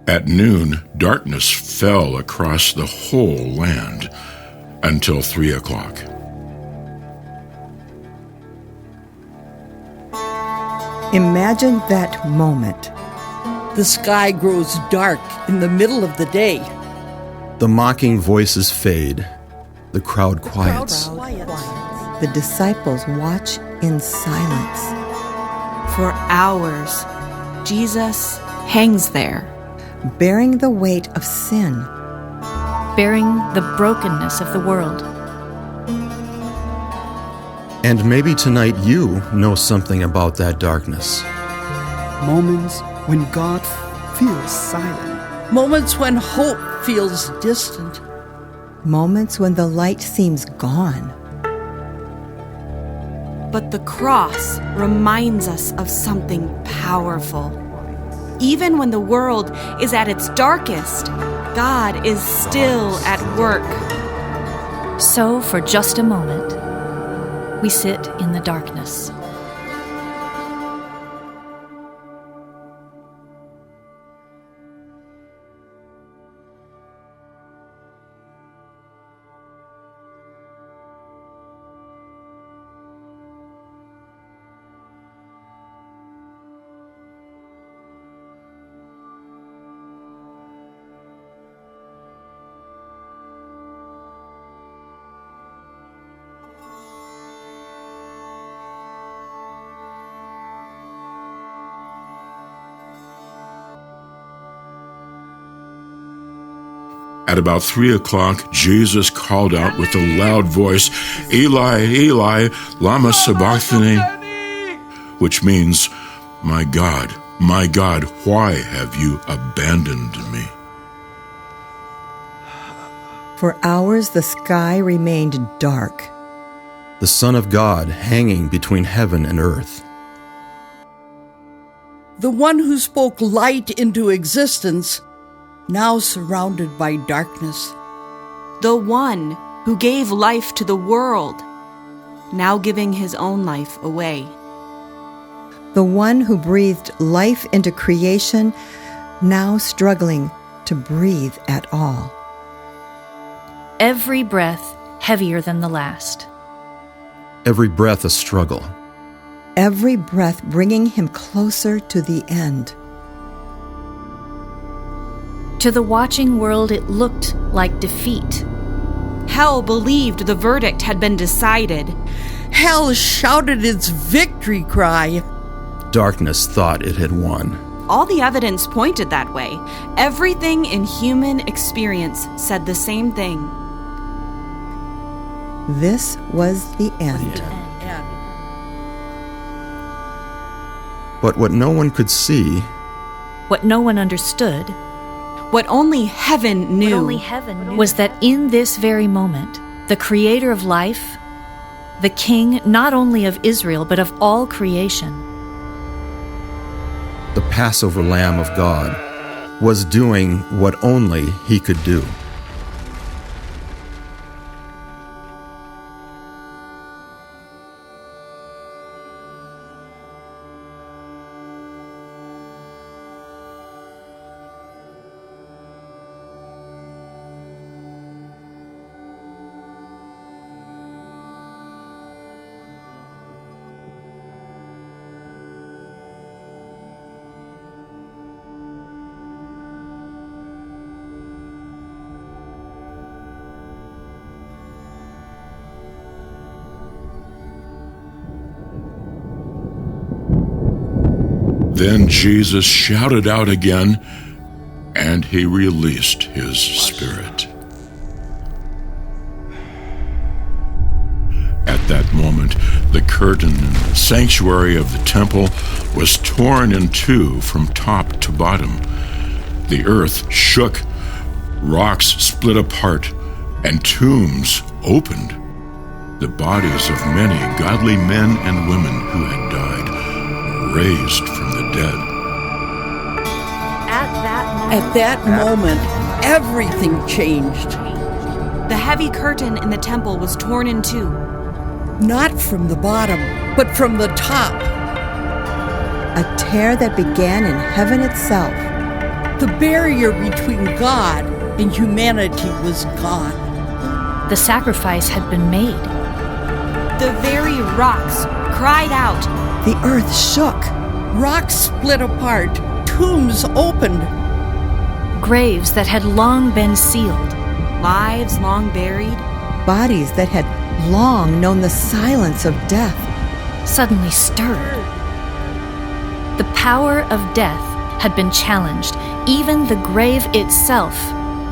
At noon, darkness fell across the whole land until 3 o'clock. Imagine that moment. The sky grows dark in the middle of the day. The mocking voices fade. The crowd quiets. The disciples watch in silence. For hours, Jesus hangs there, bearing the weight of sin, bearing the brokenness of the world. And maybe tonight you know something about that darkness. Moments when God feels silent. Moments when hope feels distant. Moments when the light seems gone. But the cross reminds us of something powerful. Even when the world is at its darkest, God is still at work. So, for just a moment, we sit in the darkness. At about 3 o'clock, Jesus called out with a loud voice, "Eli, Eli, lama sabachthani," which means, my God, why have you abandoned me?" For hours the sky remained dark. The Son of God hanging between heaven and earth. The one who spoke light into existence, now surrounded by darkness. The one who gave life to the world, now giving his own life away. The one who breathed life into creation, now struggling to breathe at all. Every breath heavier than the last. Every breath a struggle. Every breath bringing him closer to the end. To the watching world, it looked like defeat. Hell believed the verdict had been decided. Hell shouted its victory cry. Darkness thought it had won. All the evidence pointed that way. Everything in human experience said the same thing. This was the end. But what no one could see, what no one understood, what only heaven knew, was that in this very moment, the Creator of life, the King not only of Israel but of all creation, the Passover Lamb of God, was doing what only He could do. Then Jesus shouted out again, and he released his spirit. At that moment, the curtain in the sanctuary of the temple was torn in two from top to bottom. The earth shook, rocks split apart, and tombs opened. The bodies of many godly men and women who had died were raised from the dead. At that moment, everything changed. The heavy curtain in the temple was torn in two. Not from the bottom, but from the top. A tear that began in heaven itself. The barrier between God and humanity was gone. The sacrifice had been made. The very rocks cried out. The earth shook. Rocks split apart, tombs opened. Graves that had long been sealed. Lives long buried. Bodies that had long known the silence of death Suddenly stirred. The power of death had been challenged. Even the grave itself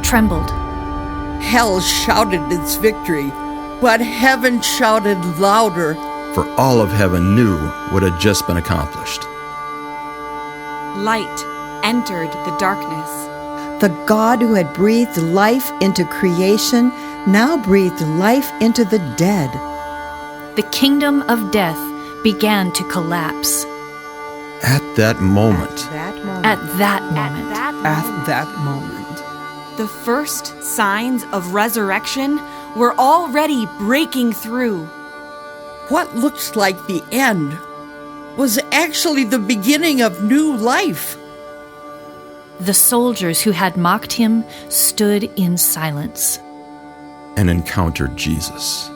trembled. Hell shouted its victory, but heaven shouted louder. For all of heaven knew what had just been accomplished. Light entered the darkness. The God who had breathed life into creation now breathed life into the dead. The kingdom of death began to collapse. At that moment, At that moment. At that moment, The first signs of resurrection were already breaking through. What looks like the end was actually the beginning of new life. The soldiers who had mocked him stood in silence. and encountered Jesus.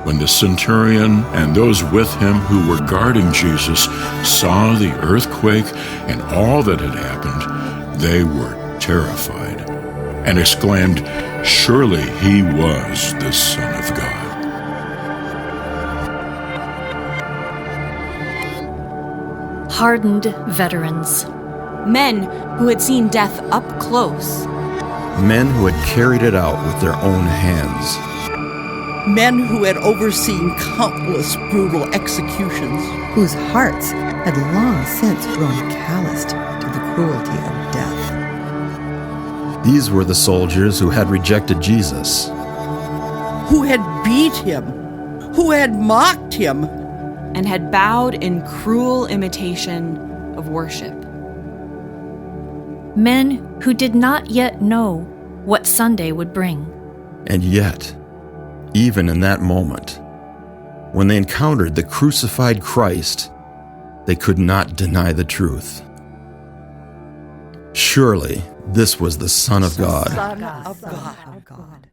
When the centurion and those with him who were guarding Jesus saw the earthquake and all that had happened, they were terrified and exclaimed, "Surely he was the Son of God." Hardened veterans. Men who had seen death up close. Men who had carried it out with their own hands. Men who had overseen countless brutal executions. whose hearts had long since grown calloused to the cruelty of death. These were the soldiers who had rejected Jesus. Who had beat him, who had mocked him, And had bowed in cruel imitation of worship. Men who did not yet know what Sunday would bring. And yet, even in that moment, when they encountered the crucified Christ, they could not deny the truth. Surely this was the Son of God. Son of God. God.